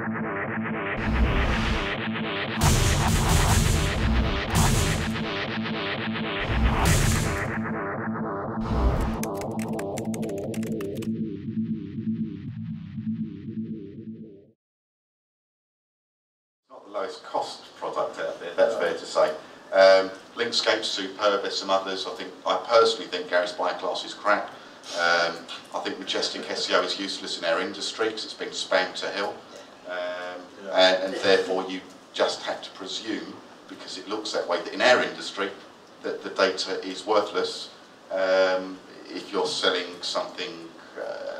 Lowest cost product out there, that's fair to say. Linkscape's superb, there's some others. I personally think Gary's Buyclass is crap. I think Majestic SEO is useless in our industry because it's been spammed to hell. And therefore you just have to presume, because it looks that way, that in our industry that the data is worthless. If you're selling something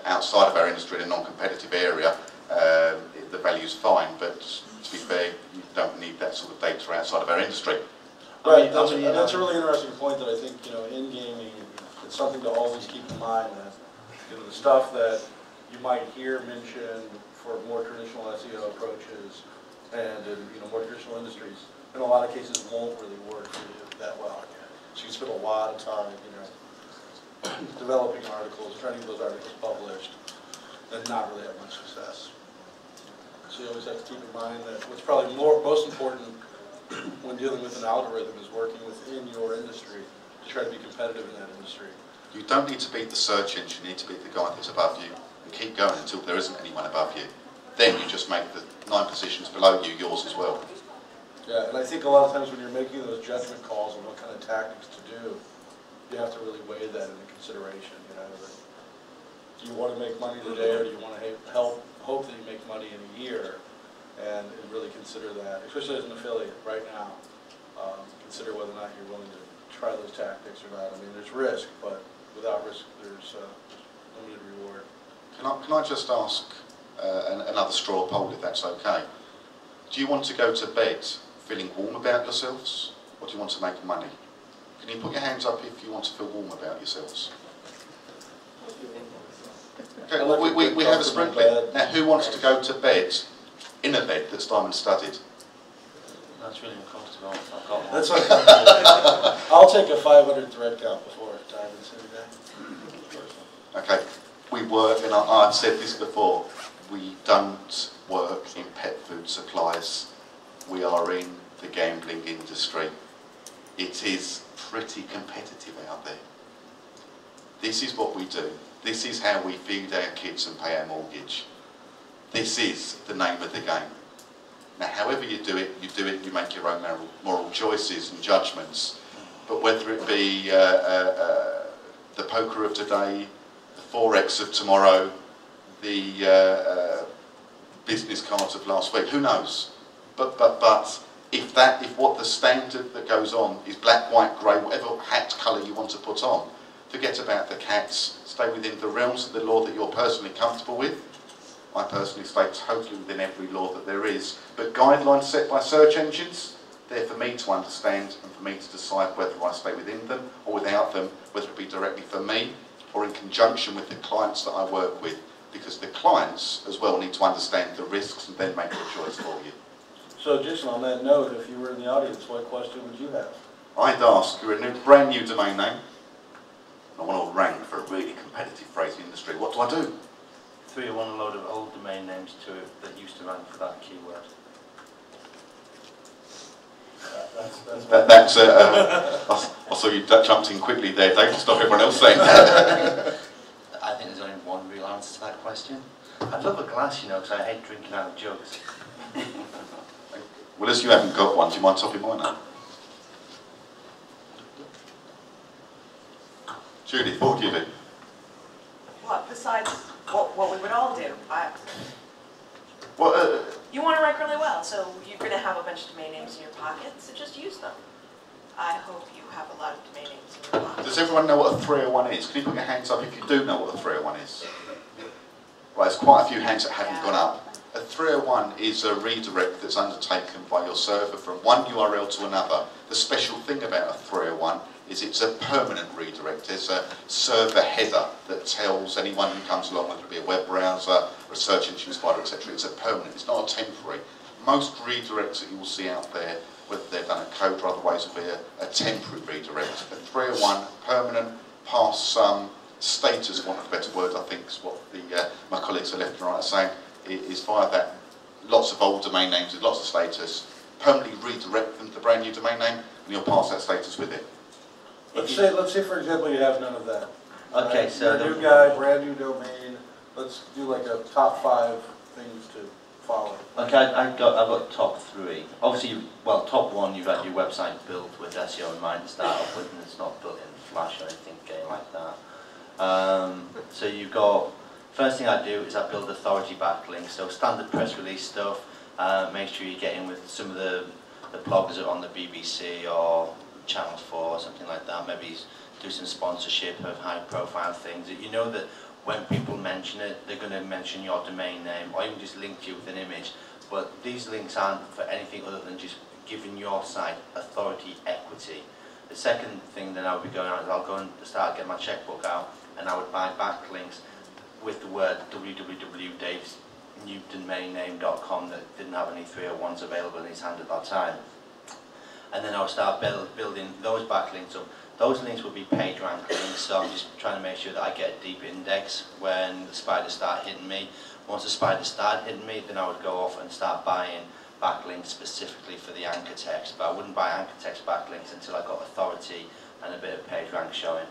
outside of our industry in a non-competitive area, the value's fine, but to be fair, you don't need that sort of data outside of our industry. Right, that's a really interesting point that I think, in gaming, it's something to always keep in mind that, the stuff that you might hear mentioned for more traditional SEO approaches and in, more traditional industries, in a lot of cases won't really work for you that well. So you spend a lot of time, developing articles, trying to get those articles published, and not really have much success. So you always have to keep in mind that what's probably most important when dealing with an algorithm is working within your industry to try to be competitive in that industry. You don't need to beat the search engine, you need to beat the guy that's above you, and keep going until there isn't anyone above you. Then you just make the 9 positions below you yours as well. Yeah, and I think a lot of times when you're making those judgment calls on what kind of tactics to do, you have to really weigh that into consideration. Do you want to make money today, or do you want to hope that you make money in a year, and really consider that, especially as an affiliate right now, consider whether or not you're willing to try those tactics or not. I mean, there's risk, but without risk, there's limited reward. Can I just ask another straw poll, if that's okay? Do you want to go to bed feeling warm about yourselves, or do you want to make money? Can you put your hands up if you want to feel warm about yourselves? Okay, well, we have a sprint bed. Now, who wants to go to bed in a bed that's diamond studded? That's really uncomfortable. I've got one. That's okay. I'll take a 500 thread count before diamond studded day. Okay, we work, and I've said this before, we don't work in pet food supplies. We are in the gambling industry. It is pretty competitive out there. This is what we do. This is how we feed our kids and pay our mortgage. This is the name of the game. Now, however you do it, you make your own moral choices and judgments. But whether it be the poker of today, the Forex of tomorrow, the business cards of last week, who knows? But if what the standard that goes on is black, white, grey, whatever hat colour you want to put on, forget about the cats, stay within the realms of the law that you're personally comfortable with. I personally stay totally within every law that there is. But guidelines set by search engines, they're for me to understand and for me to decide whether I stay within them or without them, whether it be directly for me or in conjunction with the clients that I work with, because the clients as well need to understand the risks and then make a choice for you. So Jason, on that note, if you were in the audience, what question would you have? I'd ask, you're a brand new domain name, I want to rank for a really competitive phrase in the industry. What do I do? 301 a load of old domain names to it that used to rank for that keyword. I saw you jumped in quickly there, Dave, to stop everyone else saying that. I think there's only one real answer to that question. I'd love a glass, because I hate drinking out of jugs. Well, as you haven't got one, do you mind topping mine up? Judith, what would you do? What, besides what we would all do? Well, you want to rank really well, so you're going to have a bunch of domain names in your pocket, so just use them. I hope you have a lot of domain names in your pocket. Does everyone know what a 301 is? Can you put your hands up if you do know what a 301 is? Right, there's quite a few hands that haven't gone up. A 301 is a redirect that's undertaken by your server from one URL to another. The special thing about a 301 is it's a permanent redirect. There's a server header that tells anyone who comes along, whether it be a web browser, or a search engine spider, etc. It's a permanent, it's not a temporary. Most redirects that you will see out there, whether they're done at code or otherwise, will be a temporary redirect. A 301, permanent, past some status, for want of a better word, I think is what my colleagues are left and right are saying, is via that lots of old domain names with lots of status, permanently redirect them to the brand new domain name, and you'll pass that status with it. Let's say for example you have none of that. Okay, so you're a new guy, brand new domain. Let's do like a top 5 things to follow. Okay, I've got top 3. Obviously, well, top 1, you've had your website built with SEO in mind to start off with, and it's not built in Flash or anything like that. So you've got, first thing I do is I build authority backlinks, so standard press release stuff. Make sure you get in with some of the bloggers that are on the BBC or Channel 4 or something like that. Maybe do some sponsorship of high profile things that you know that when people mention it, they're going to mention your domain name or even just link to you with an image. But these links aren't for anything other than just giving your site authority equity. The second thing that I would be going on is I'll go and start getting my checkbook out, and I would buy backlinks with the word www.davesnewdomainname.com that didn't have any 301s available in his hand at that time. And then I would start building those backlinks up. Those links will be page rank links, so I'm just trying to make sure that I get a deep index when the spiders start hitting me. Once the spiders start hitting me, then I would go off and start buying backlinks specifically for the anchor text. But I wouldn't buy anchor text backlinks until I got authority and a bit of page rank showing.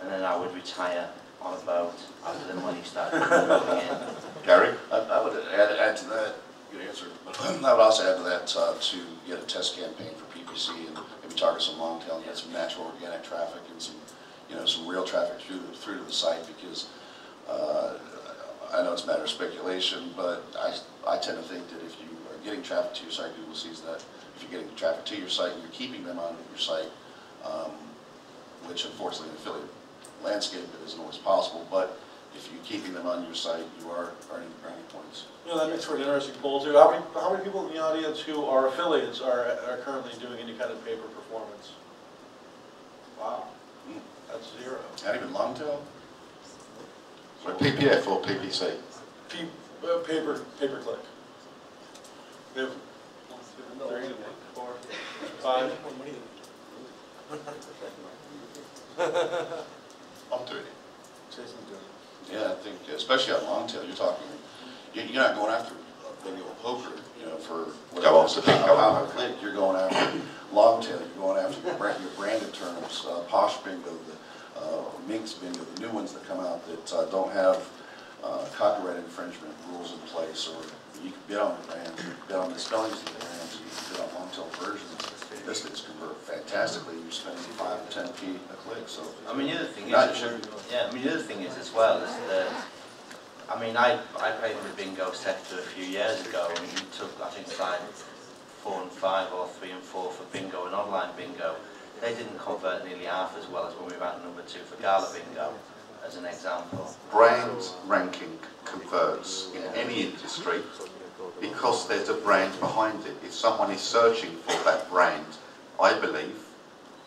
And then I would retire on a boat after the money started rolling in. Gary? I would add to that, good answer, but I would also add to that to get a test campaign for PPC and maybe target some long tail and get some natural organic traffic and some, some real traffic through to the site, because I know it's a matter of speculation, but I tend to think that if you are getting traffic to your site, Google sees that. If you're getting traffic to your site and you're keeping them on your site, which unfortunately in the affiliate landscape it isn't always possible, but if you're keeping them on your site, you are earning brownie points. That makes for an interesting poll too. How many people in the audience who are affiliates are currently doing any kind of paper performance? Wow, that's 0. Not even long tail? So PPF or PPC? Pay-per-click. We have 1, 2, 3, 4, 5. I'm doing it. Jason's doing it. Yeah, I think, especially on long tail, you're talking, you're not going after bingo poker, for whatever. Go after bingo. How click, you're going after long tail, you're going after your branded terms, posh bingo, the minx bingo, the new ones that come out that don't have copyright infringement rules in place, or you can bid on the brand, you can bid on the spellings of the brands, you can bid on long tail versions. This thing's convert fantastically. You're spending 5 to 10p a click. So I mean, the other thing the other thing is as well is that, I mean, I played in the bingo sector a few years ago, and we took, I think, side 4 and 5 or 3 and 4 for bingo and online bingo. They didn't convert nearly half as well as when we ran number 2 for gala bingo, as an example. Brand ranking converts in any industry because there's a brand behind it. If someone is searching for that brand, I believe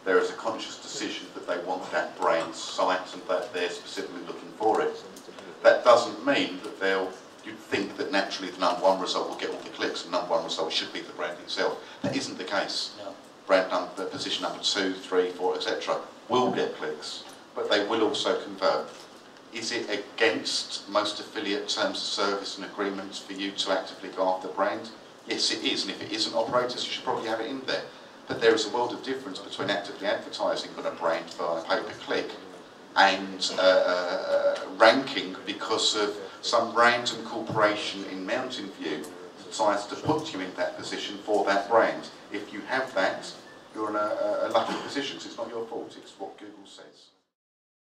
there is a conscious decision that they want that brand site and that they're specifically looking for it. That doesn't mean that you'd think that naturally the number 1 result will get all the clicks and number 1 result should be the brand itself. That isn't the case. No. Position number 2, 3, 4, etc. will get clicks, but they will also convert. Is it against most affiliate terms of service and agreements for you to actively go after brand? Yes, it is, and if it isn't, operators, you should probably have it in there. But there is a world of difference between actively advertising on a brand via pay-per-click and ranking because of some random corporation in Mountain View decides to put you in that position for that brand. If you have that, you're in a lucky position, because it's not your fault, it's what Google says.